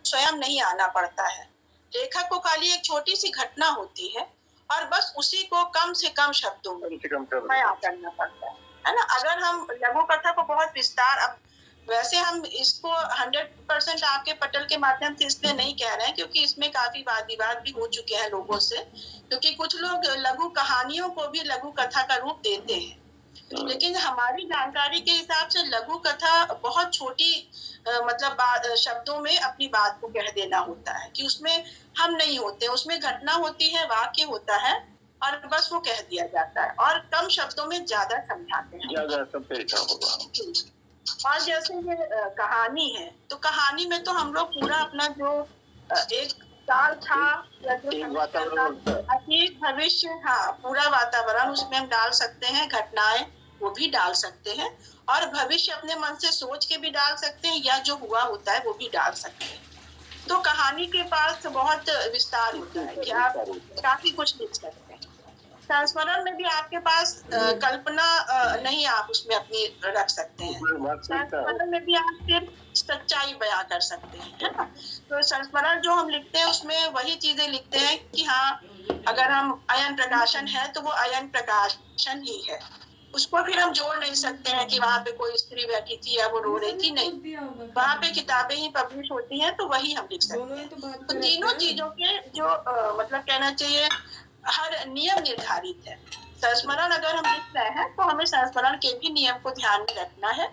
स्वयं नहीं आना पड़ता है। लेखक को खाली एक छोटी सी घटना होती है और बस उसी को कम से कम शब्दों में बयां करना पड़ता है ना। अगर हम लघु कथा को बहुत विस्तार, अब वैसे हम इसको 100% आपके पटल के माध्यम से इसलिए नहीं कह रहे हैं क्योंकि इसमें काफी वाद विवाद भी हो चुके हैं लोगों से, क्योंकि कुछ लोग लघु कहानियों को भी लघु कथा का रूप देते हैं। लेकिन हमारी जानकारी के हिसाब से लघु कथा बहुत छोटी मतलब शब्दों में अपनी बात को कह देना होता है, कि उसमें हम नहीं होते, उसमें घटना होती है, वाक्य होता है और बस वो कह दिया जाता है और कम शब्दों में ज्यादा समझाते हैं। और जैसे ये कहानी है, तो कहानी में तो हम लोग पूरा अपना जो एक काल था या जो अतीत भविष्य, हाँ, पूरा वातावरण उसमें हम डाल सकते हैं, घटनाएं वो भी डाल सकते हैं और भविष्य अपने मन से सोच के भी डाल सकते हैं या जो हुआ होता है वो भी डाल सकते हैं। तो कहानी के पास बहुत विस्तार होता है कि आप काफी कुछ लिख सकते हैं। संस्मरण में भी आपके पास कल्पना नहीं आप उसमें अपनी रख सकते हैं। संस्मरण में भी आप सिर्फ सच्चाई बयां कर सकते हैं, है ना। तो संस्मरण जो हम लिखते हैं उसमें वही चीजें लिखते हैं कि हाँ, अगर हम अयन प्रकाशन है तो वो अयन प्रकाशन ही है, उसको फिर हम जोड़ नहीं सकते हैं कि वहाँ पे कोई स्त्री बैठी थी या वो रो रही थी, नहीं, वहाँ पे किताबें ही पब्लिश होती हैं तो वही हम लिख सकते हैं। तो तीनों चीजों के जो मतलब कहना चाहिए हर नियम निर्धारित है। संस्मरण अगर हम लिख रहे हैं तो हमें संस्मरण के भी नियम को ध्यान में रखना है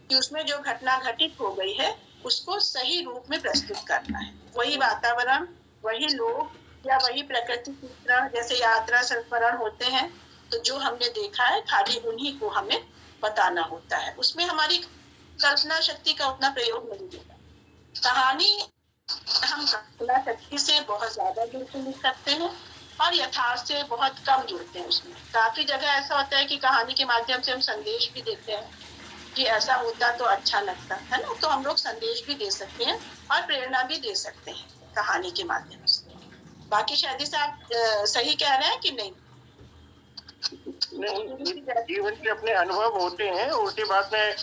कि उसमें जो घटना घटित हो गई है उसको सही रूप में प्रस्तुत करना है। वही वातावरण, वही लोग या वही प्रकृति चित्र, जैसे यात्रा संस्मरण होते हैं तो जो हमने देखा है खाली उन्हीं को हमें बताना होता है, उसमें हमारी कल्पना शक्ति का उतना प्रयोग नहीं होता। कहानी हम कल्पना शक्ति से बहुत ज्यादा जुड़ के लिख सकते हैं और यथार्थ से बहुत कम जुड़ते हैं। उसमें काफी जगह ऐसा होता है कि कहानी के माध्यम से हम संदेश भी देते हैं कि ऐसा होता तो अच्छा लगता है ना, तो हम लोग संदेश भी दे सकते हैं और प्रेरणा भी दे सकते हैं कहानी के माध्यम से। बाकी शायद से आप सही कह रहे हैं कि नहीं? जीवन के अपने अनुभव होते हैं, उसके बाद में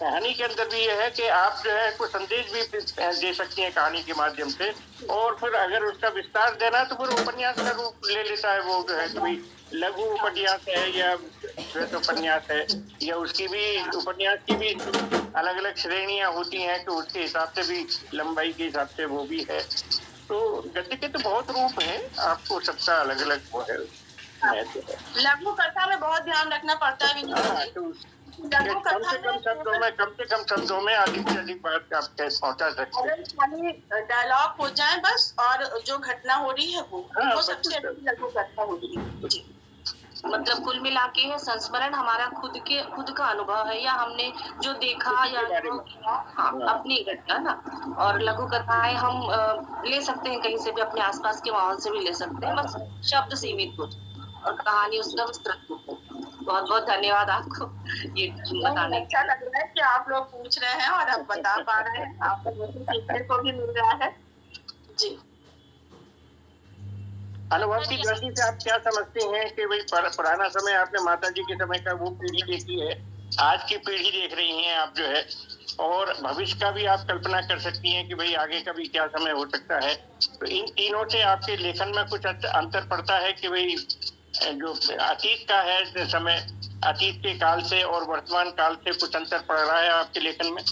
कहानी के अंदर भी ये है कि आप जो है कोई संदेश भी दे सकती हैं कहानी के माध्यम से, और फिर अगर उसका विस्तार देना तो फिर उपन्यास का रूप ले लेता है। वो जो है कि भाई लघु उपन्यास है या श्वेत उपन्यास है, या उसकी भी उपन्यास की भी अलग अलग श्रेणियां होती हैं कि उसके हिसाब से भी लंबाई के हिसाब से वो भी है। तो गद्य के तो बहुत रूप हैं, आपको सबका अलग अलग वो है। लघु कथा में बहुत ध्यान रखना पड़ता है। कम से कम शब्दों में अधिक से अधिक बात आप पहुंचा सकते हैं। खाली डायलॉग हो जाए बस, और जो घटना हो रही है वो सबसे अच्छी लघु कथा होगी। मतलब कुल मिला के संस्मरण हमारा खुद का अनुभव है, या हमने जो देखा या हाँ, अपनी घटना ना। और लघु कथाएं हम ले सकते हैं कहीं से भी, अपने आसपास के माहौल से भी ले सकते हैं, बस शब्द सीमित हो और कहानी उसका विस्तृत हो। बहुत बहुत धन्यवाद आपको ये बताने। अच्छा लग रहा है कि आप लोग पूछ रहे हैं और आप बता पा रहे हैं, आपको सीखने को भी मिल रहा है जी। अनुभव की दृष्टि से आप क्या समझते हैं कि भाई पुराना समय आपने माता जी के समय का वो पीढ़ी देखी है, आज की पीढ़ी देख रही हैं आप जो है, और भविष्य का भी आप कल्पना कर सकती हैं कि भाई आगे का भी क्या समय हो सकता है। तो इन तीनों से आपके लेखन में कुछ अंतर पड़ता है कि भाई जो अतीत का है समय, अतीत के काल से और वर्तमान काल से कुछ अंतर पड़ रहा है आपके लेखन में?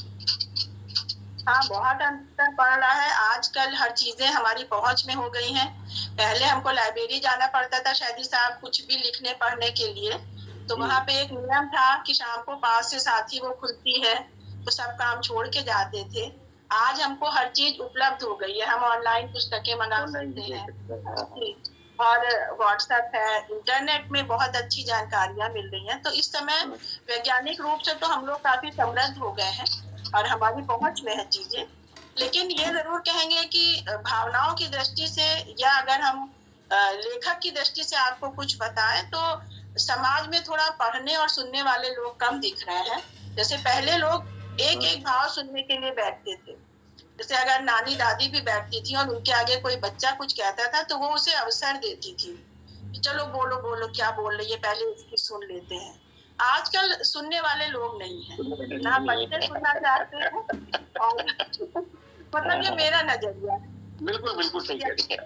हाँ, बहुत अंतर पड़ रहा है। आजकल हर चीजें हमारी पहुंच में हो गई हैं। पहले हमको लाइब्रेरी जाना पड़ता था शायद साहब कुछ भी लिखने पढ़ने के लिए, तो वहाँ पे एक नियम था कि शाम को 5 से 7 ही वो खुलती है, तो सब काम छोड़ के जाते थे। आज हमको हर चीज उपलब्ध हो गई है, हम ऑनलाइन पुस्तकें मंगा सकते हैं और व्हाट्सएप है, इंटरनेट में बहुत अच्छी जानकारियां मिल रही हैं। तो इस समय वैज्ञानिक रूप से तो हम लोग काफी समृद्ध हो गए हैं और हमारी पहुंच में है चीजें। लेकिन ये जरूर कहेंगे कि भावनाओं की दृष्टि से या अगर हम लेखक की दृष्टि से आपको कुछ बताएं तो समाज में थोड़ा पढ़ने और सुनने वाले लोग कम दिख रहे हैं। जैसे पहले लोग एक एक भाव सुनने के लिए बैठते थे, जैसे अगर नानी दादी भी बैठती थी और उनके आगे कोई बच्चा कुछ कहता था तो वो उसे अवसर देती थी, चलो बोलो बोलो क्या बोल रही है, पहले उसकी सुन लेते हैं। आजकल सुनने वाले लोग नहीं है, ना बच्चे सुनना चाहते हैं और मतलब ये मेरा नजरिया है। बिल्कुल बिल्कुल सही कह रही हैं।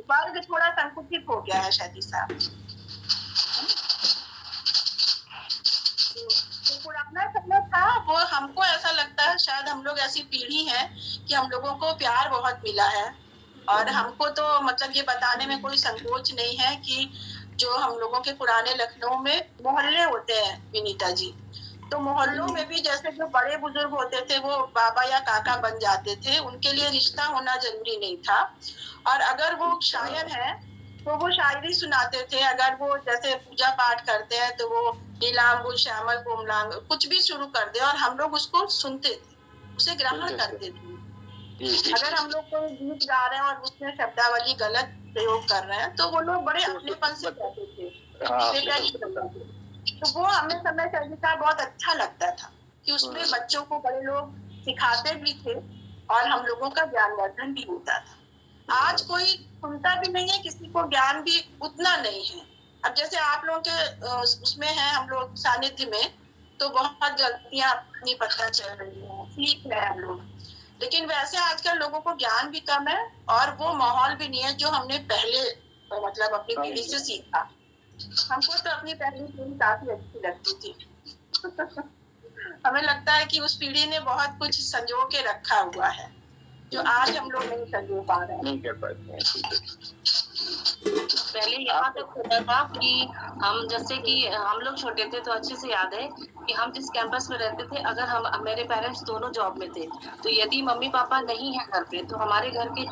वर्ग थोड़ा संकुचित हो गया है शादी साहब। जो पुराना समय था वो हमको ऐसा लगता है, शायद हम लोग ऐसी पीढ़ी है कि हम लोगों को प्यार बहुत मिला है, और हमको तो मतलब ये बताने में कोई संकोच नहीं है कि जो हम लोगों के पुराने लखनऊ में मोहल्ले होते हैं विनीता जी, तो मोहल्लों में भी जैसे जो बड़े बुजुर्ग होते थे वो बाबा या काका बन जाते थे, उनके लिए रिश्ता होना जरूरी नहीं था। और अगर वो शायर हैं तो वो शायरी सुनाते थे, अगर वो जैसे पूजा पाठ करते हैं तो वो नीलांबुल श्यामल कोमलांग कुछ भी शुरू कर दे और हम लोग उसको सुनते थे, उसे ग्रहण करते थे। अगर हम लोग कोई गीत गा रहे हैं और उसमें शब्दावली गलत प्रयोग कर रहे हैं तो वो लोग बड़े अपनेपन से कहते थे। तो वो हमें समय चंद्रिका बहुत अच्छा लगता था कि उसमें बच्चों को बड़े लोग सिखाते भी थे और हम लोगों का ज्ञानवर्धन भी होता था। आज कोई सुनता भी नहीं है, किसी को ज्ञान भी उतना नहीं है। अब जैसे आप लोगों के उसमें है हम लोग सानिध्य में, तो बहुत गलतियां अपनी पता चल रही है, सीख रहे हैं हम लोग, लेकिन वैसे आजकल लोगों को ज्ञान भी कम है और वो माहौल भी नहीं है जो हमने पहले मतलब अपनी पीढ़ी से सीखा। हमको तो अपनी पहली पीढ़ी काफी अच्छी लगती थी। हमें लगता है कि उस पीढ़ी ने बहुत कुछ संजो के रखा हुआ है जो आज हम लोग नहीं संजो पा रहे हैं, नहीं कर पाते। पहले यहाँ तक होता था कि हम जैसे कि हम लोग छोटे थे तो अच्छे से याद है कि हम जिस कैंपस में रहते थे, अगर हम मेरे पेरेंट्स दोनों जॉब में थे तो यदि मम्मी पापा नहीं है घर पे तो हमारे घर के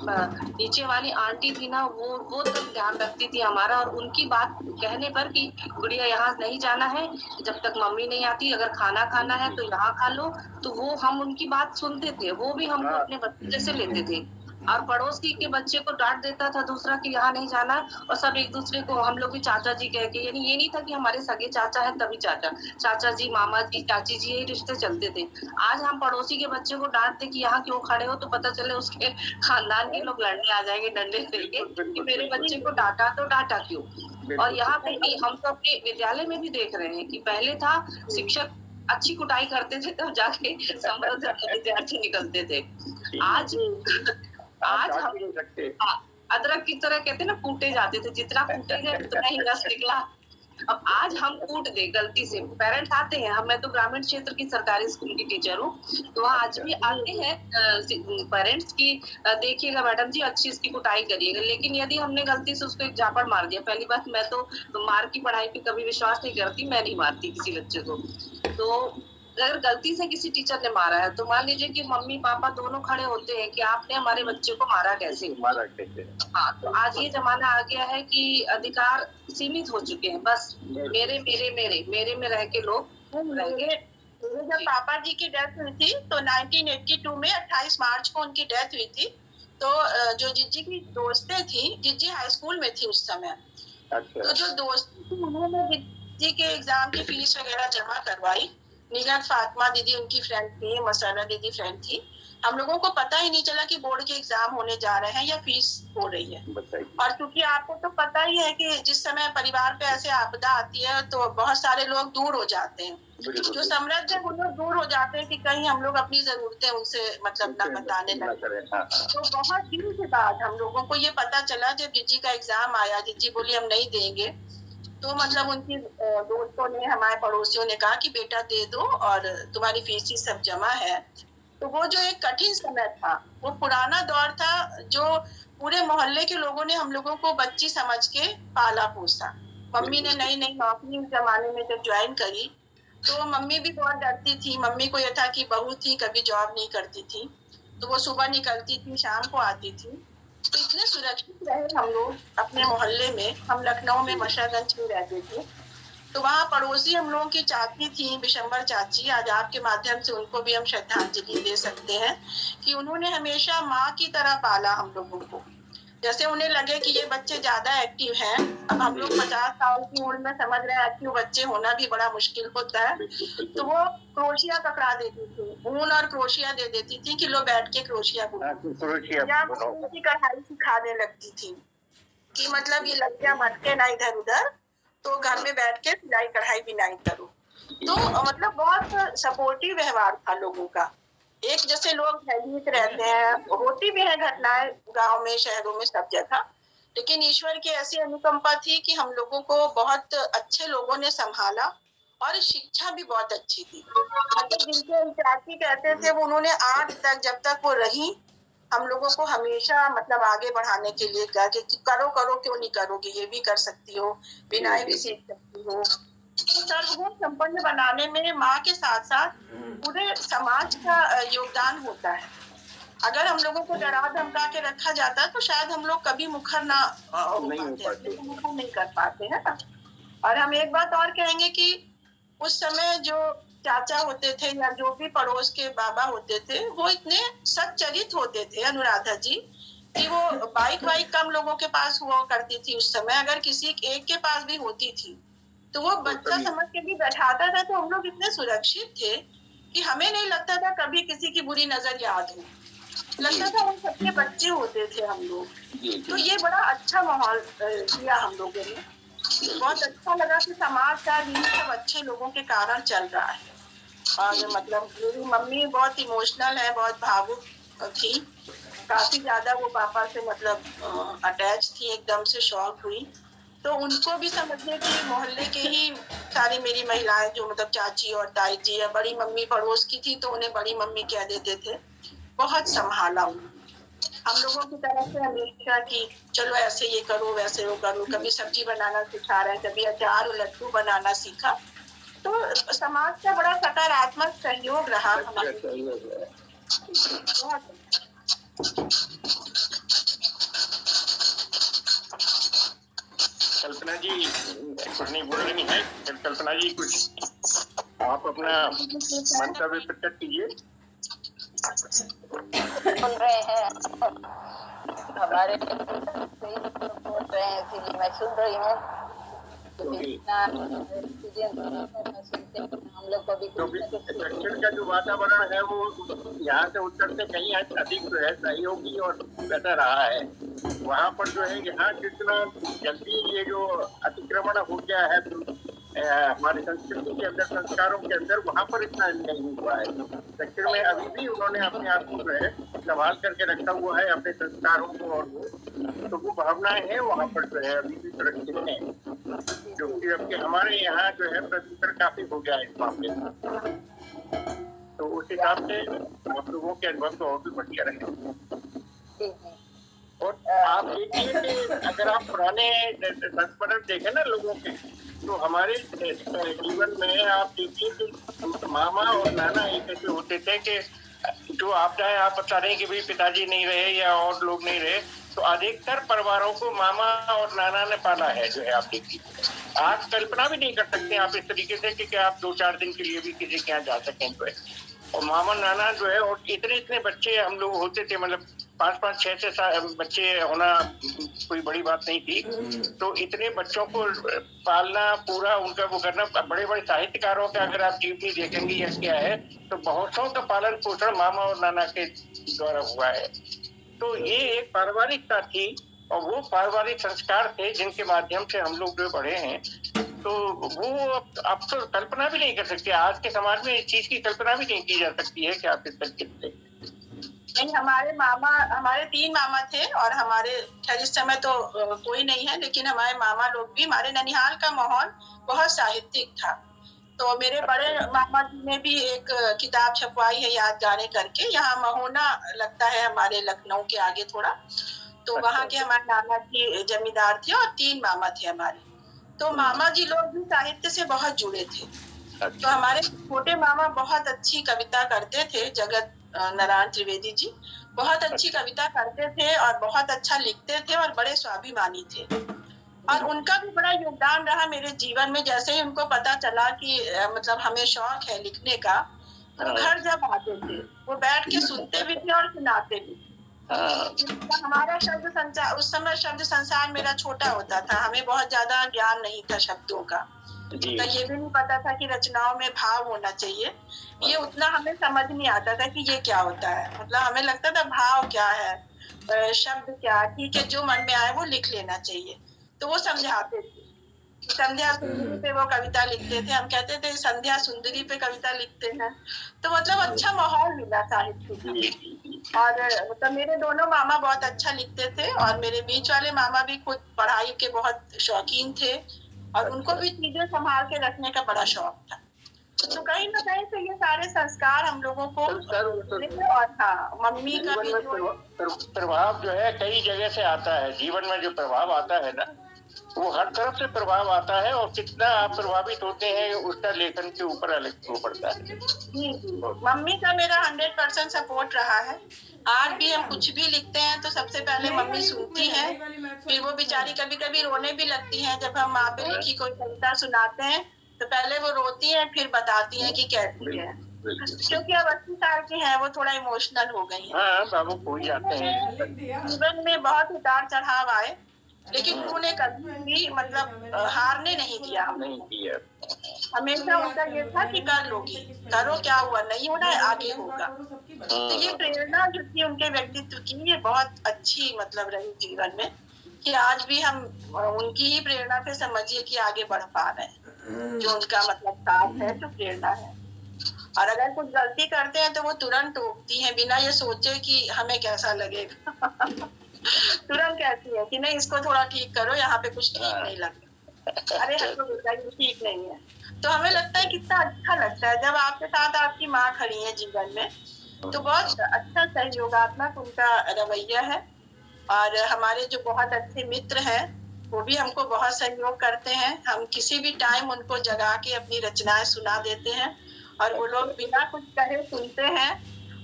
नीचे वाली आंटी थी ना, वो तो ध्यान रखती थी हमारा, और उनकी बात कहने पर कि गुड़िया यहाँ नहीं जाना है जब तक मम्मी नहीं आती, अगर खाना खाना है तो यहाँ खा लो, तो वो हम उनकी बात सुनते थे, वो भी हमको अपने बच्चे जैसे लेते थे। और पड़ोसी के बच्चे को डांट देता था दूसरा कि यहाँ नहीं जाना, और सब एक दूसरे को हम लोग भी चाचा जी कह के, यानी ये नहीं था कि हमारे सगे चाचा है तभी चाचा, चाचा जी मामा जी चाची जी यही रिश्ते चलते थे। आज हम पड़ोसी के बच्चे को डांट दे कि यहाँ क्यों खड़े हो, तो पता चले उसके खानदान के लोग लड़ने आ जाएंगे डंडे लेके कि मेरे बच्चे को डांटा तो डांटा क्यों। और यहाँ पे भी हम तो अपने विद्यालय में भी देख रहे हैं कि पहले था शिक्षक अच्छी कुटाई करते थे तब जाके समृद्ध विद्यार्थी निकलते थे। आज हम अदरक की तरह कहते ना कूटे जाते थे, जितना कूटेंगे उतना ही रस निकला। अब आज हम कूट दे गलती से, पेरेंट्स आते हैं, मैं तो ग्रामीण क्षेत्र की सरकारी स्कूल की टीचर हूँ, तो आज भी आते हैं पेरेंट्स की देखिएगा मैडम जी अच्छी इसकी कुटाई करिएगा, लेकिन यदि हमने गलती से उसको एक झापड़ मार दिया, पहली बात मैं तो मार की पढ़ाई पे कभी विश्वास नहीं करती, मैं नहीं मारती किसी बच्चे को, तो अगर गलती से किसी टीचर ने मारा है तो मान लीजिए कि मम्मी पापा दोनों खड़े होते हैं कि आपने हमारे बच्चे को मारा कैसे। हाँ, तो आज ये जमाना आ गया है कि अधिकार सीमित हो चुके हैं, बस मेरे मेरे मेरे मेरे में रह के लोग रहेंगे। जब पापा जी की डेथ हुई थी तो 1982 में 28 मार्च को उनकी डेथ हुई थी, तो जो जिज्जी की दोस्तें थी, जिज्जी हाई स्कूल में थी उस समय, तो जो दोस्तें थी उन्होंने जिज्जी के एग्जाम की फीस वगैरह जमा करवाई। निगत फातिमा दीदी उनकी फ्रेंड थी, मसाना दीदी फ्रेंड थी। हम लोगों को पता ही नहीं चला कि बोर्ड के एग्जाम होने जा रहे हैं या फीस हो रही है। और क्योंकि आपको तो पता ही है कि जिस समय परिवार पे ऐसे आपदा आती है तो बहुत सारे लोग दूर हो जाते हैं, जो समृद्ध है वो लोग दूर हो जाते हैं कि कहीं हम लोग अपनी जरूरतें उनसे मतलब न बताने लगे। तो बहुत दिन के बाद हम लोगों को ये पता चला जब जिज्जी का एग्जाम आया, जिज्जी बोली हम नहीं देंगे, तो मतलब उनकी दोस्तों ने, हमारे पड़ोसियों ने कहा कि बेटा दे दो और तुम्हारी फीस ही सब जमा है। तो वो जो एक कठिन समय था, वो पुराना दौर था जो पूरे मोहल्ले के लोगों ने हम लोगों को बच्ची समझ के पाला पोसा। मम्मी ने नई नई नौकरी उस जमाने में जब ज्वाइन करी तो मम्मी भी बहुत डरती थी। मम्मी को यह था कि बहू थी, कभी जॉब नहीं करती थी, तो वो सुबह निकलती थी शाम को आती थी। तो इतने सुरक्षित रहे हम लोग अपने मोहल्ले में। हम लखनऊ में मशागंज में रहते थे, तो वहाँ पड़ोसी हम लोगों की चाची थी, बिशंबर चाची, आज आपके माध्यम से उनको भी हम श्रद्धांजलि दे सकते हैं कि उन्होंने हमेशा माँ की तरह पाला हम लोगों को। जैसे उन्हें लगे कि ये बच्चे ज्यादा एक्टिव हैं, अब हम लोग 50 साल की उम्र में समझ रहे हैं एक्टिव बच्चे होना भी बड़ा मुश्किल होता है, तो वो क्रोशिया पकड़ा देती थी, ऊन और क्रोशिया दे देती थी कि लो बैठ के क्रोशिया की कढ़ाई सिखाने लगती थी कि मतलब ये लड़कियां भटके ना इधर उधर, तो घर में बैठ के सिलाई कढ़ाई भी नहीं करो। तो मतलब बहुत सपोर्टिव व्यवहार था लोगों का। एक जैसे लोग भयभीत रहते हैं, होती भी है घटनाएं गांव में, शहरों में, सब जगह, लेकिन ईश्वर की ऐसी अनुकंपा थी कि हम लोगों को बहुत अच्छे लोगों ने संभाला और शिक्षा भी बहुत अच्छी थी। मतलब जिनके चाची कहते थे वो, उन्होंने आज तक जब तक वो रही हम लोगों को हमेशा मतलब आगे बढ़ाने के लिए कहा कि करो करो, क्यों नहीं करोगे, ये भी कर सकती हो, बिनाई भी सीख सकती हो। सर्वगुण संपन्न बनाने में माँ के साथ साथ पूरे समाज का योगदान होता है। अगर हम लोगों को डरा धमका के रखा जाता तो शायद हम लोग कभी मुखर नहीं कर पाते है ना। और हम एक बात और कहेंगे कि उस समय जो चाचा होते थे या जो भी पड़ोस के बाबा होते थे, वो इतने सच्चरित होते थे अनुराधा जी, कि वो बाइक कम लोगों के पास हुआ करती थी उस समय। अगर किसी एक के पास भी होती थी तो वो बच्चा समझ के भी बैठाता था, तो हम लोग इतने सुरक्षित थे कि हमें नहीं लगता था कभी किसी की बुरी नजर याद हो, लगता था उन सबके बच्चे होते थे हम लोग। तो ये बड़ा अच्छा माहौल किया हम लोगों ने, बहुत अच्छा लगा कि समाज का इन सब अच्छे लोगों के कारण चल रहा है। और मतलब मेरी मम्मी बहुत इमोशनल है, बहुत भावुक थी, काफी ज्यादा वो पापा से मतलब अटैच थी, एकदम से शॉक हुई। तो उनको भी समझने की मोहल्ले के ही सारी मेरी महिलाएं जो मतलब चाची और ताई जी या बड़ी मम्मी पड़ोस की थी तो उन्हें बड़ी मम्मी कह देते थे, बहुत संभाला उन्होंने हम लोगों की तरफ से हमेशा कि चलो ऐसे ये करो वैसे वो करो। कभी सब्जी बनाना सिखा रहे हैं, कभी अचार और लड्डू बनाना सीखा। तो समाज का बड़ा सकारात्मक सहयोग रहा हमारे। कल्पना जी कुछ नहीं बोल रही है। कल्पना जी कुछ आप अपना मंतव्य प्रकट कीजिए। सुन रहे हैं हमारे बोल रहे हैं, इसीलिए मैं सुन रही हूँ। हम लोग को भी दक्षिण का जो वातावरण है वो यहाँ से उत्तर से कहीं अधिक जो है सहयोगी और बेहतर रहा है। वहाँ पर जो है यहाँ जितना जल्दी ये जो अतिक्रमण हो गया है हमारी संस्कृति के अंदर, संस्कारों के अंदर, वहाँ पर इतना नहीं हुआ है। दक्षिण में अभी भी उन्होंने अपने आप को जो है संभाल करके रखा हुआ है, अपने संस्कारों को, और वो भावनाएं हैं वहाँ पर जो है अभी भी सुरक्षित है, जो कि अब हमारे यहाँ जो है प्रदूषण काफी हो गया है इस मामले में। तो उस हिसाब से आप लोगों के अनुभव तो और भी बढ़िया रहे। और आप देखिए कि अगर आप पुराने संस्मरण देखें ना लोगों के, तो हमारे जीवन में आप देखिए कि मामा और नाना एक ऐसे होते थे कि जो आप चाहे आप बता रहे हैं कि भाई पिताजी नहीं रहे या और लोग नहीं रहे, तो अधिकतर परिवारों को मामा और नाना ने पाला है जो है। आप देखिए आज कल्पना भी नहीं कर सकते आप इस तरीके से कि आप 2-4 दिन के लिए भी किसी के यहाँ जा सकें जो है। और मामा नाना जो है, और इतने बच्चे हम लोग होते थे, मतलब 5-5, 6-6 बच्चे होना कोई बड़ी बात नहीं थी। तो इतने बच्चों को पालना, पूरा उनका वो करना, बड़े बड़े साहित्यकारों का अगर आप जीवनी देखेंगे या क्या है, तो बहुतों का पालन पोषण मामा और नाना के द्वारा हुआ है। तो ये एक पारिवारिकता थी और वो पारिवारिक संस्कार थे जिनके माध्यम से हम लोग जो बढ़े हैं। तो वो अब तो कल्पना भी नहीं कर सकते, आज के समाज में इस चीज की कल्पना भी नहीं की जा सकती है कि आप इस तरीके से। नहीं, हमारे 3 मामा थे और हमारे खैर इस समय तो कोई नहीं है, लेकिन हमारे मामा लोग भी, हमारे ननिहाल का माहौल बहुत साहित्यिक था। तो मेरे बड़े मामा जी ने भी एक किताब छपवाई है यादगारें करके, यहाँ महोना लगता है हमारे लखनऊ के आगे थोड़ा। तो वहाँ के हमारे नाना जी जमींदार थे और 3 मामा थे हमारे। तो मामा जी लोग भी साहित्य से बहुत जुड़े थे। तो हमारे छोटे मामा बहुत अच्छी कविता करते थे, जगत नारायण त्रिवेदी जी बहुत अच्छी कविता करते थे और बहुत अच्छा लिखते थे और बड़े स्वाभिमानी थे। और उनका भी बड़ा योगदान रहा मेरे जीवन में। जैसे ही उनको पता चला कि मतलब हमें शौक है लिखने का, तो घर जब आते थे वो बैठ के सुनते भी थे और सुनाते भी। हमारा शब्द संचार, उस समय शब्द संसार मेरा छोटा होता था, हमें बहुत ज्यादा ज्ञान नहीं था शब्दों का। तो ये भी नहीं पता था कि रचनाओं में भाव होना चाहिए, ये उतना हमें समझ नहीं आता था कि ये क्या होता है। मतलब हमें लगता था भाव क्या है, शब्द क्या, ठीक है जो मन में आए वो लिख लेना चाहिए। तो वो समझाते थे संध्या सुंदरी पे वो कविता लिखते थे, हम कहते थे संध्या सुंदरी पे कविता लिखते हैं। तो मतलब अच्छा माहौल मिला साहित्य का। और मतलब मेरे दोनों मामा बहुत अच्छा लिखते थे और मेरे बीच वाले मामा भी खुद पढ़ाई के बहुत शौकीन थे और उनको भी चीजें संभाल के रखने का बड़ा शौक था। तो कहीं ना कहीं से ये सारे संस्कार हम लोगों को और हाँ, मम्मी का भी प्रभाव जो है कई जगह से आता है। जीवन में जो प्रभाव आता है ना, वो हर तरफ से प्रभाव आता है और कितना आप प्रभावित होते हैं उसका लेखन के ऊपर अलग हो पड़ता है। मम्मी का मेरा 100% सपोर्ट रहा है। आज भी हम कुछ भी लिखते हैं तो सबसे पहले मम्मी सुनती है, फिर वो बेचारी कभी कभी रोने भी लगती हैं। जब हम माँ पे लिखी कोई कविता सुनाते हैं तो पहले वो रोती हैं, फिर बताती हैं कि कैसी है, क्योंकि अब 80 साल की है, वो थोड़ा इमोशनल हो गई है। हाँ, बाबू खो जाते हैं। जीवन में बहुत उतार चढ़ाव आए, लेकिन उन्होंने कभी भी मतलब हारने नहीं दिया। हमेशा उनका ये था कि कर लोगी, करो, क्या हुआ, नहीं होना है, आगे होगा। तो ये प्रेरणा जो थी उनके व्यक्तित्व की, ये बहुत अच्छी मतलब रही जीवन में, कि आज भी हम उनकी ही प्रेरणा से समझिए कि आगे बढ़ पा रहे हैं। जो उनका मतलब साथ है, जो प्रेरणा है। और अगर कुछ गलती करते हैं तो वो तुरंत टोकती हैं, बिना ये सोचे कि हमें कैसा लगेगा। तुरंत कहती है कि नहीं, इसको थोड़ा ठीक करो, यहाँ पे कुछ ठीक नहीं लगता, अरे हमको ये ठीक नहीं है। तो हमें लगता है कितना अच्छा लगता है जब आपके साथ आपकी माँ खड़ी है जीवन में। तो बहुत अच्छा सहयोगात्मक उनका रवैया है। और हमारे जो बहुत अच्छे मित्र हैं वो भी हमको बहुत सहयोग करते हैं। हम किसी भी टाइम उनको जगा के अपनी रचनाएं सुना देते हैं और वो लोग बिना कुछ कहे सुनते हैं।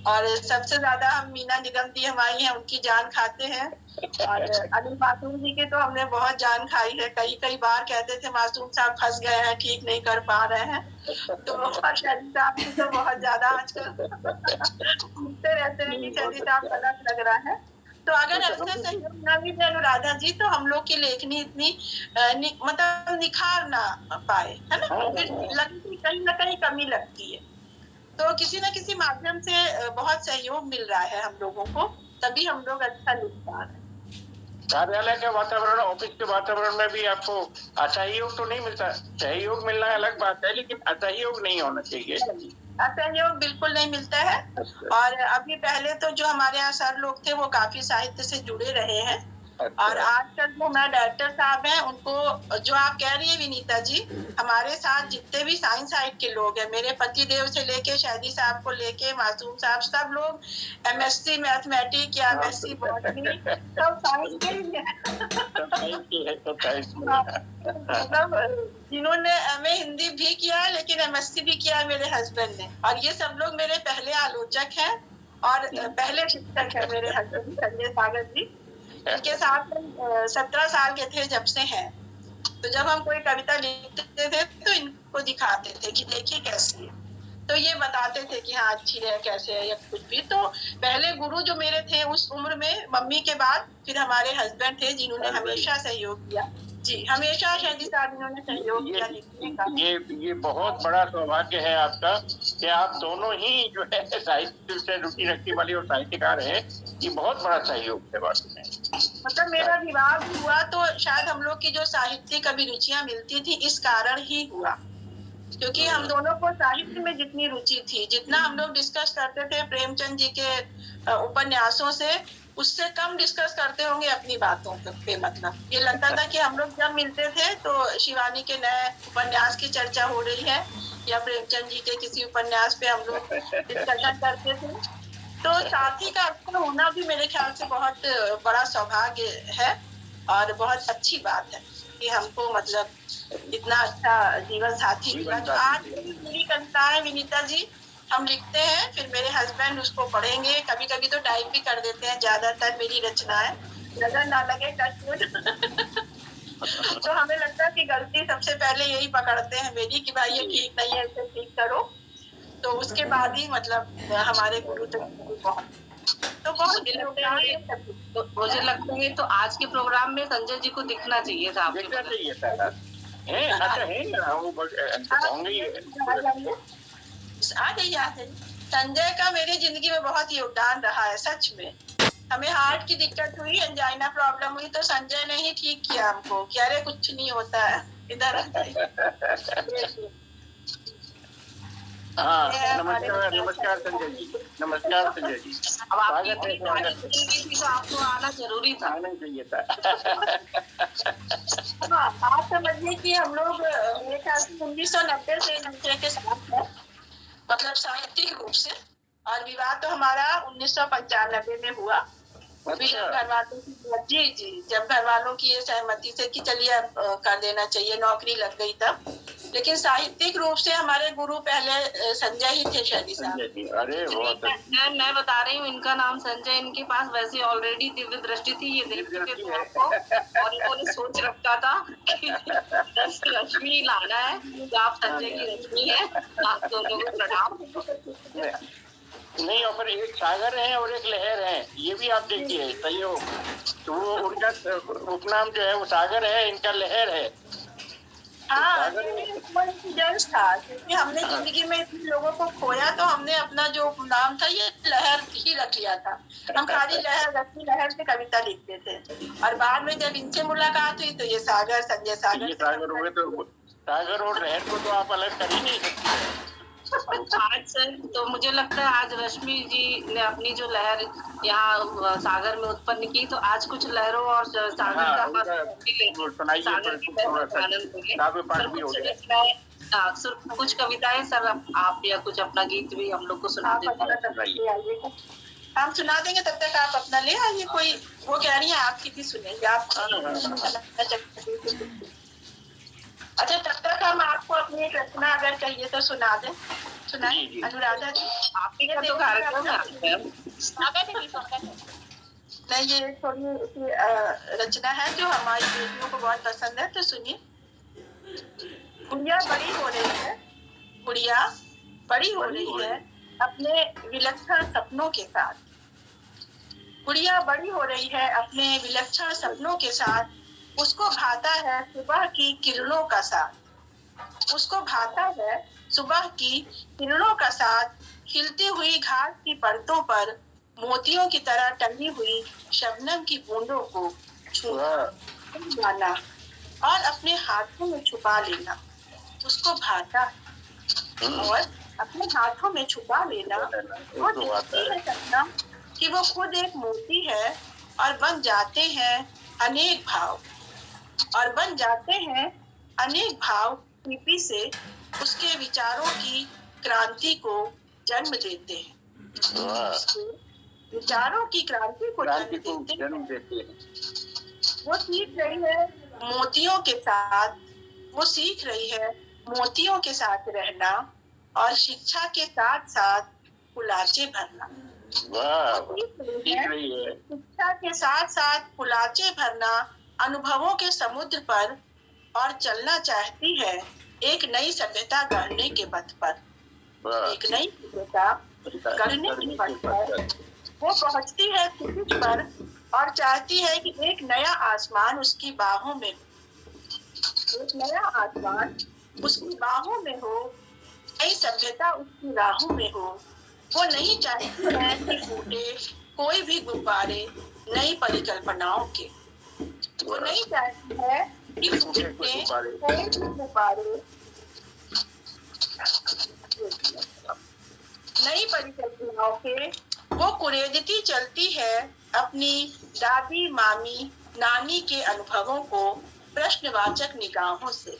और सबसे ज्यादा हम मीना निगम दी हमारी हैं, उनकी जान खाते हैं। और अली मासूम जी के तो हमने बहुत जान खाई है। कई बार कहते थे मासूम साहब फंस गए हैं, ठीक नहीं कर पा रहे हैं। तो शहदी साहब की तो बहुत ज्यादा आजकल सुनते रहते हैं कि शहदी साहब गलत लग रहा है। तो अगर ऐसा सहयोग ना भी दे अनुराधा जी तो हम लोग की लेखनी इतनी मतलब निखार ना पाए, है ना, फिर लगती कहीं ना कहीं कमी लगती है। तो किसी न किसी माध्यम से बहुत सहयोग मिल रहा है हम लोगों को, तभी हम लोग अच्छा लिख पा रहे हैं। कार्यालय के वातावरण, ऑफिस के वातावरण में भी आपको असहयोग तो नहीं मिलता। सहयोग मिलना अलग बात है, लेकिन असहयोग नहीं होना चाहिए। असहयोग बिल्कुल नहीं मिलता है। और अभी पहले तो जो हमारे यहाँ सर लोग थे वो काफी साहित्य से जुड़े रहे हैं। और आजकल जो हमारे डायरेक्टर साहब हैं, उनको जो आप कह रही है विनीता जी, हमारे साथ जितने भी साइंस साइड के लोग हैं, मेरे पति देव से लेके शहदी साहब को लेके मासूम साहब, सब लोग MSc मैथमेटिक्स या MSc बॉटनी, सब साइंस के ही हैं। मतलब जिन्होंने MA हिंदी भी किया है लेकिन MSc भी किया है मेरे हस्बैंड ने। और ये सब लोग मेरे पहले आलोचक हैं और पहले शिक्षक है मेरे हस्बैंड संजय सागर जी। इनके साथ 17 साल के थे जब से हैं। तो जब हम कोई कविता लिखते थे तो इनको दिखाते थे कि देखिए कैसी है, तो ये बताते थे कि हाँ अच्छी है, कैसे है या कुछ भी। तो पहले गुरु जो मेरे थे उस उम्र में, मम्मी के बाद फिर हमारे हस्बैंड थे जिन्होंने हमेशा सहयोग किया। जी, हमेशा शहदी साहब इन्होंने सहयोग किया लिखने का। ये बहुत बड़ा सौभाग्य है आपका कि आप दोनों ही जो है साहित्य से रुचि रखने वाली और साहित्यकार हैं। ये बहुत बड़ा सहयोग है वास्तव में। मतलब मेरा विवाह हुआ तो शायद हम लोग की जो साहित्यिक अभिरुचियां मिलती थी इस कारण ही हुआ, क्योंकि हम दोनों को साहित्य में जितनी रुचि थी, जितना हम लोग डिस्कस करते थे प्रेमचंद जी के उपन्यासों से, उससे कम डिस्कस करते होंगे अपनी बातों पे। मतलब ये लगता था कि हम लोग जब मिलते थे तो शिवानी के नए उपन्यास की चर्चा हो रही है या प्रेमचंद जी के किसी उपन्यास पे हम लोग डिस्कशन करते थे। तो साथी का अक्सर होना भी मेरे ख्याल से बहुत बड़ा सौभाग्य है और बहुत अच्छी बात है कि हमको मतलब इतना अच्छा जीवन साथी मिला। जो आज मेरी कविताएं विनीता जी हम लिखते हैं, फिर मेरे हस्बैंड उसको पढ़ेंगे, कभी कभी तो टाइप भी कर देते हैं ज्यादातर मेरी रचनाएं, नजर ना लगे टचवुड। तो हमें लगता है कि गलती सबसे पहले यही पकड़ते हैं मेरी कि भाई ये ठीक नहीं है, इसे ठीक करो। तो उसके बाद ही मतलब हमारे गुरु तक पहुंचे। तो बहुत तो मुझे लगता है तो आज के प्रोग्राम में संजय जी को दिखना चाहिए था। दिखना चाहिए था। आ जाइए। संजय का मेरी जिंदगी में बहुत योगदान रहा है सच में। हमें हार्ट की दिक्कत हुई, एंजाइना प्रॉब्लम हुई, तो संजय ने ही ठीक किया हमको कि अरे कुछ नहीं होता है। इधर आ जाइए। हाँ, नमस्कार नमस्कार संजय जी, नमस्कार संजय जी। अब आपकी तो आपको आना जरूरी था, आना चाहिए था। हाँ, आप समझिए कि हम लोग मेरे ख्याल से 1990 से एक दूसरे के साथ है, मतलब साहित्यिक रूप से, और विवाह तो हमारा 1995 में हुआ। अभी जब घर वालों की जब घर वालों की ये सहमति से कि चलिए अब कर देना चाहिए, नौकरी लग गई तब। लेकिन साहित्यिक रूप से हमारे गुरु पहले संजय ही थे, शैली साहब। अरे बहुत मैं बता रही हूँ, इनका नाम संजय, इनके पास वैसे ऑलरेडी दिव्य दृष्टि थी, ये देखते थे तो आपको, और इन्होंने सोच रखा था कि रश्मि लाना है, तो आप संजय की रश्मि है, आप दोनों को प्रणाम। नहीं, और फिर एक सागर है और एक लहर है, ये भी आप देखिए सही हो। तो वो उनका उपनाम जो है वो सागर है, इनका लहर है। हाँ, इंसिडेंस था, क्योंकि हमने जिंदगी में इतने लोगों को खोया, तो हमने अपना जो नाम था ये लहर ही रख लिया था। हम खाली लहर, रश्मि लहर से कविता लिखते थे, और बाद में जब इनसे मुलाकात हुई तो ये सागर, संजय सागर। सागर हुए तो सागर और लहर को तो आप अलग कर ही नहीं सकते। आज सर तो मुझे लगता है आज रश्मि जी ने अपनी जो लहर यहाँ सागर में उत्पन्न की, तो आज कुछ लहरों और सागर का कुछ कविताएं सर आप या कुछ अपना गीत भी हम लोग को सुना देते। हम सुना देंगे, तब तक आप अपना ले आइए। कोई वो कह रही है आपकी भी सुनेंगे आप। अच्छा, तब तक हम आपको अपनी एक रचना अगर चाहिए तो सुना दें। सुनाए अनुराधा जी, आपके तो कार्यक्रम नहीं, ये थोड़ी रचना है जो हमारी बेटियों को बहुत पसंद है, तो सुनिए। गुड़िया बड़ी हो रही है, गुड़िया बड़ी हो रही है अपने विलक्षण सपनों के साथ। गुड़िया बड़ी हो रही है अपने विलक्षण सपनों के साथ। उसको भाता है सुबह की किरणों का साथ। उसको भाता है सुबह की किरणों का साथ। खिलती हुई घास की परतों पर मोतियों की तरह टंगी हुई शबनम की बूंदों को छुपाना और अपने हाथों में छुपा लेना। उसको भाता और अपने हाथों में छुपा लेना। वो देखती है शबनम कि वो खुद एक मोती है, और बन जाते हैं अनेक भाव, और बन जाते हैं अनेक भाव लिपि से उसके विचारों की क्रांति को जन्म देते हैं। विचारों की क्रांति को जन्म देते हैं। वो सीख रही है मोतियों के साथ, वो सीख रही है मोतियों के साथ रहना, और शिक्षा के साथ साथ कुलाचे भरना। शिक्षा के साथ साथ कुलाचे भरना, अनुभवों के समुद्र पर, और चलना चाहती है एक नई सभ्यता गढ़ने के पथ पर। एक नई सभ्यता गढ़ने के पथ पर वो पहुंचती है क्षितिज पर, और चाहती है कि एक नया आसमान उसकी बाहों में हो। एक नया आसमान उसकी बाहों में हो, नई सभ्यता उसकी राहों में हो। वो नहीं चाहती है कि फूटे कोई भी गुब्बारे नई परिकल्पनाओं के। वो नहीं चाहती है कि फूटे कोई भी गुब्बारे नई परिकल्पनाओं के। वो कुरेदती चलती है अपनी दादी, मामी, नानी के अनुभवों को प्रश्नवाचक निगाहों से।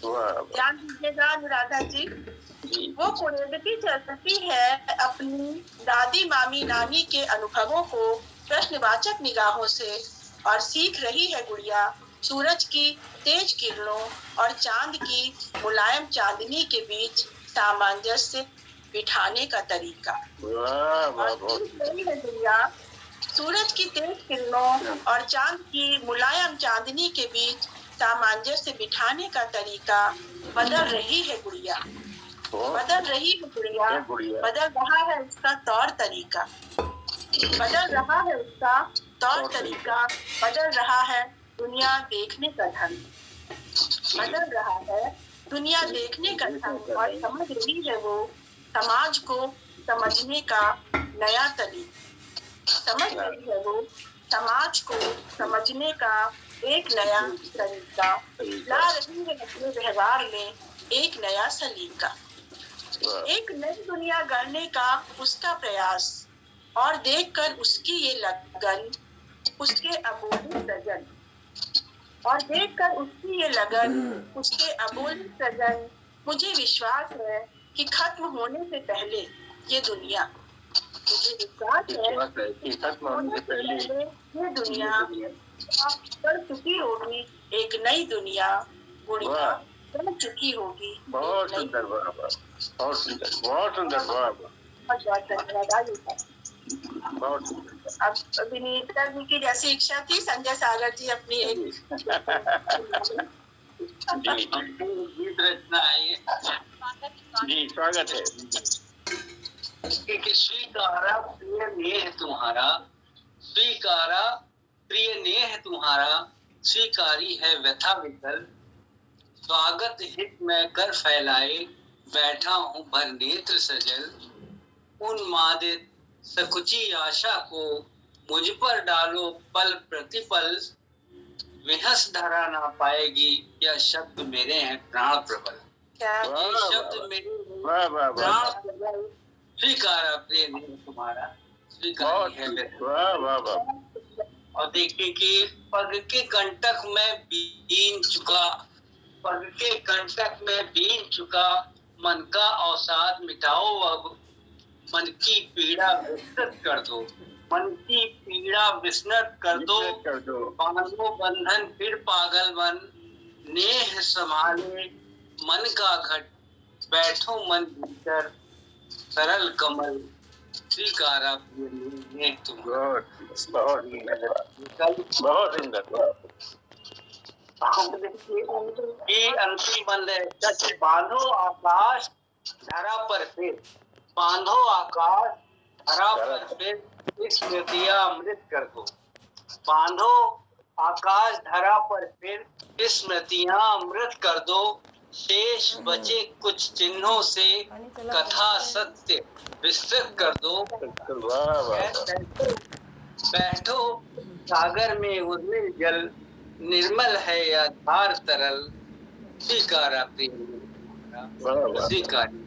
ध्यान दीजिएगा अनुराधा जी, वो कुरेदती चलती है अपनी दादी, मामी, नानी के अनुभवों को प्रश्नवाचक निगाहों से, और सीख रही है गुड़िया सूरज की तेज किरणों और चांद की मुलायम चांदनी के बीच सामंजस्य बिठाने का तरीका। गुड़िया सूरज की तेज किरणों और चांद की मुलायम चांदनी के बीच सामंजस्य बिठाने का तरीका बदल रही है गुड़िया। बदल रही है गुड़िया, बदल रहा है उसका तौर तरीका। बदल रहा है उसका तौर तरीका, बदल रहा है दुनिया देखने का ढंग। बदल रहा है दुनिया देखने का ढंग, और समझ रही है वो समाज को समझने का नया तरीका। समझ रही है वो समाज को समझने का एक नया तरीका ला रही है अपने व्यवहार में, एक नया सलीका। एक नई दुनिया गढ़ने का उसका प्रयास, और देखकर उसकी ये लगन, उसके अबोली सजन, और देखकर उसकी ये लगन, उसके अबोली सजन, मुझे विश्वास है कि खत्म होने से पहले ये दुनिया, मुझे विश्वास है कि खत्म होने से पहले ये दुनिया बढ़ चुकी होगी, एक नई दुनिया गुड़िया बढ़ चुकी होगी। बहुत सुंदर, बहुत सुंदर, बहुत सुंदर, बहुत धन्यवाद। बहुत सुंदर। अब विनीता जी की जैसी इच्छा थी, संजय सागर जी अपनी एक गीत रचना है ये। जी स्वागत है। कि स्वीकारा प्रिय नेह तुम्हारा, स्वीकारा प्रिय नेह तुम्हारा, स्वीकारी है व्यथा विकल, स्वागत हित में कर फैलाए, बैठा हूँ भर नेत्र सजल, उन्मादित सकुची आशा को मुझ पर डालो पल प्रतिपल, विहस धरा ना पाएगी यह शब्द मेरे हैं प्राण प्रबल। ये शब्द मेरे प्राण प्रबल, स्वीकारा प्रिय नेह तुम्हारा, स्वीकारी है व्यथा। और देखिए कि पग के कंटक में बीन चुका, पग के कंटक में बीन चुका, मन का अवसाद मिटाओ अब, मन की पीड़ा विस्तृत कर दो, मन की पीड़ा विस्मृत कर दो, बांधो बंधन फिर पागल मन, नेह संभाले मन का घट, बैठो मन भीतर सरल कमल, स्वीकारा नेह तुम। बहुत सुंदर। ये अंतिम बंद है। सच बांधो आकाश धरा पर फिर, बांधो आकाश धरा पर फिर, स्मृतियां अमृत कर दो, बांधो आकाश धरा पर फिर, स्मृतियां अमृत कर दो, शेष बचे कुछ चिन्हों से कथा सत्य विस्तृत कर दो, बैठो सागर में उर्मिल जल, निर्मल है या धार तरल, स्वीकारा प्रेम स्वीकारी।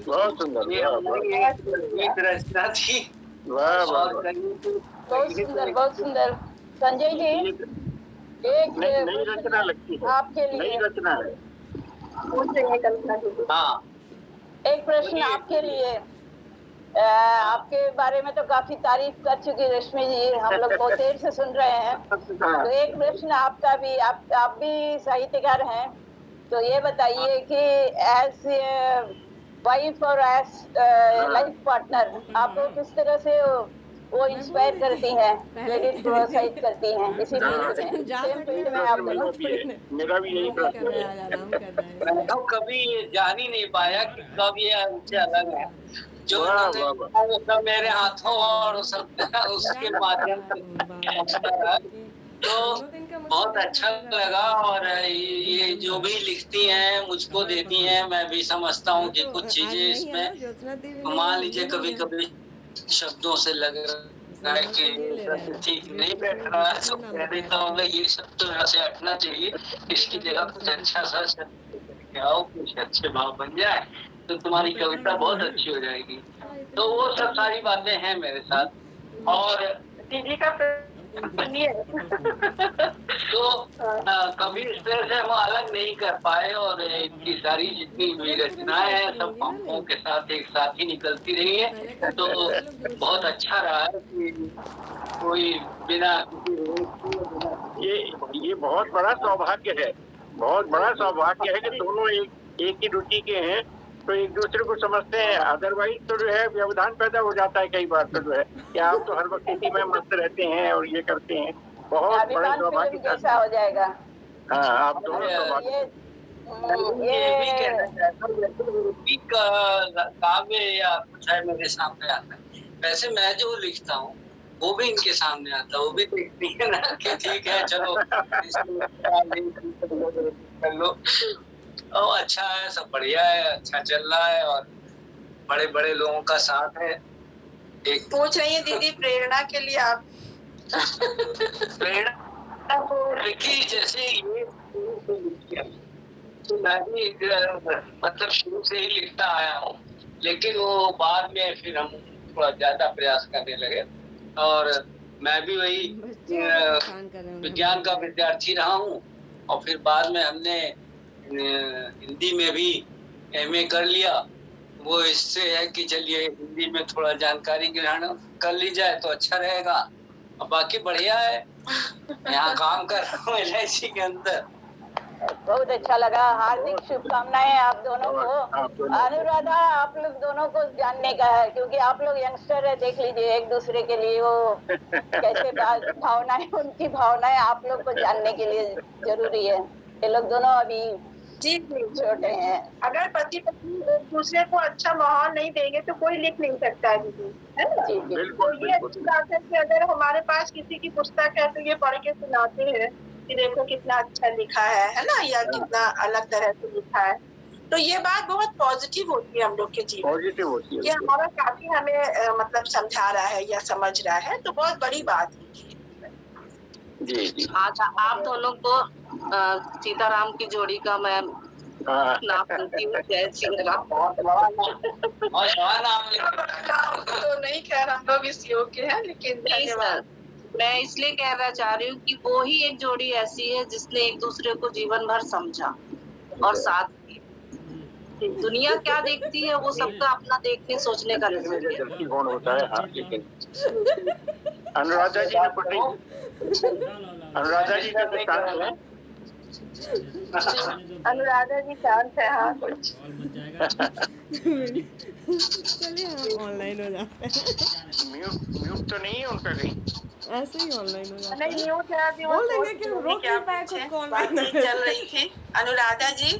बहुत सुंदर। गीत रचना थी। बहुत सुंदर, बहुत सुंदर। संजय जी, एक नई रचना लगती है, आपके लिए नई रचना है। हाँ, एक प्रश्न आपके लिए। आपके बारे में तो काफी तारीफ कर चुकी रश्मि जी, हम लोग बहुत देर से सुन रहे हैं। तो एक प्रश्न आपका भी, आप भी साहित्यकार हैं, तो ये बताइए कि एज वाइफ और एज लाइफ पार्टनर आपको किस तरह से वो इंस्पायर करती हैं, क्रेडिट प्रोत्साहित करती हैं, इसीलिए सेम फील्ड में आप दोनों। मेरा भी यही प्रश्न है। तो कभी जान ही नहीं पाया कि कब ये हमसे अलग है, जो सब मेरे हाथों और सब उसके माध्यम से, तो बहुत अच्छा लगा। और ये जो भी लिखती हैं मुझको देती हैं, मैं भी समझता हूँ कि कुछ चीजें इसमें मान लीजिए कभी कभी शब्दों से लग रहा है कि ठीक नहीं बैठ रहा है, तो कह देता हूँ ये सब तो यहाँ से हटना चाहिए, इसकी जगह कुछ अच्छा सा शब्द आओ, कुछ अच्छे भाव बन जाए तो तुम्हारी कविता बहुत अच्छी हो जाएगी। तो वो सब सारी बातें हैं मेरे साथ। और दीदी का तो कभी इस तरह से हम अलग नहीं कर पाए, और इनकी सारी जितनी भी रचनाएं हैं सब पंखों के साथ एक साथ ही निकलती रही है। तो बहुत अच्छा रहा है कि कोई बिना ये बहुत बड़ा सौभाग्य है, बहुत बड़ा सौभाग्य है कि दोनों एक ही रुचि के हैं, तो एक दूसरे को समझते हैं। अदरवाइज तो जो है व्यवधान पैदा हो जाता है कई बार, तो जो है कि आप तो हर वक्त इसी में मस्त रहते हैं और ये करते हैं। बहुत बड़ा सौभाग्य जैसा हो जाएगा। हाँ, आप दोनों सौभाग्य। काव्य या कुछ है मेरे सामने आता है, वैसे मैं जो लिखता हूँ वो भी इनके सामने आता है, वो भी देखती है ना कि ठीक है चलो कर लो। अच्छा है, सब बढ़िया है, अच्छा चल रहा है, और बड़े बड़े लोगों का साथ है। एक पूछ रही है दीदी प्रेरणा के लिए आप प्रेरणा को लिखी जैसे ये तो मैं भी मतलब शुरू से ही लिखता आया हूँ, लेकिन वो बाद में फिर हम थोड़ा ज्यादा प्रयास करने लगे। और मैं भी वही विज्ञान का विद्यार्थी रहा हूँ, और फिर बाद में हमने हिंदी में भी MA कर लिया। वो इससे है कि चलिए हिंदी में थोड़ा जानकारी ग्रहण कर ली जाए तो अच्छा रहेगा। और बाकी बढ़िया है, यहाँ काम कर रहा हूँ LIC के अंदर। बहुत अच्छा लगा। हार्दिक शुभकामनाएं आप दोनों को। अनुराधा, आप लोग दोनों को जानने का है, क्योंकि आप लोग यंगस्टर है। देख लीजिए एक दूसरे के लिए वो कैसे भावनाएं, उनकी भावनाएं आप लोग को जानने के लिए जरूरी है। ये लोग दोनों अभी जी छोटे हैं। अगर पति पत्नी एक दूसरे को अच्छा माहौल नहीं देंगे तो कोई लिख नहीं सकता है दीदी, है ना? जी तो ये अच्छी बात है कि अगर हमारे पास किसी की पुस्तक है तो ये पढ़ के सुनाते हैं कि देखो कितना अच्छा लिखा है ना, या कितना अलग तरह से लिखा है। तो ये बात बहुत पॉजिटिव होती है हम लोग के जीवन, पॉजिटिव होती है। ये हमारा काफी हमें मतलब समझा रहा है या समझ रहा है, तो बहुत बड़ी बात है। जी। आज आप दोनों को सीताराम की जोड़ी का मैं नाम सुनती हूँ। जय श्री राम। तो नहीं, खैर हम लोग इस योग के हैं, लेकिन धन्यवाद। मैं इसलिए कहना चाह रही हूँ कि वो ही एक जोड़ी ऐसी है जिसने एक दूसरे को जीवन भर समझा और साथ दिया। दुनिया क्या देखती है वो सबका अपना देखने सोचने का दृष्टिकोण होता है। हाँ, लेकिन अनुराधा जी का शांत है। अनुराधा जी शांत है। हाँ कुछ चलिए हम ऑनलाइन हो जाते हैं। म्यूट तो नहीं है उनका कहीं? ऐसे ही ऑनलाइन हो जाते हैं। नहीं, म्यूट है अभी। बोल देंगे कि हम रोक नहीं पाए खुद को ऑनलाइन चल रही थी। अनुराधा जी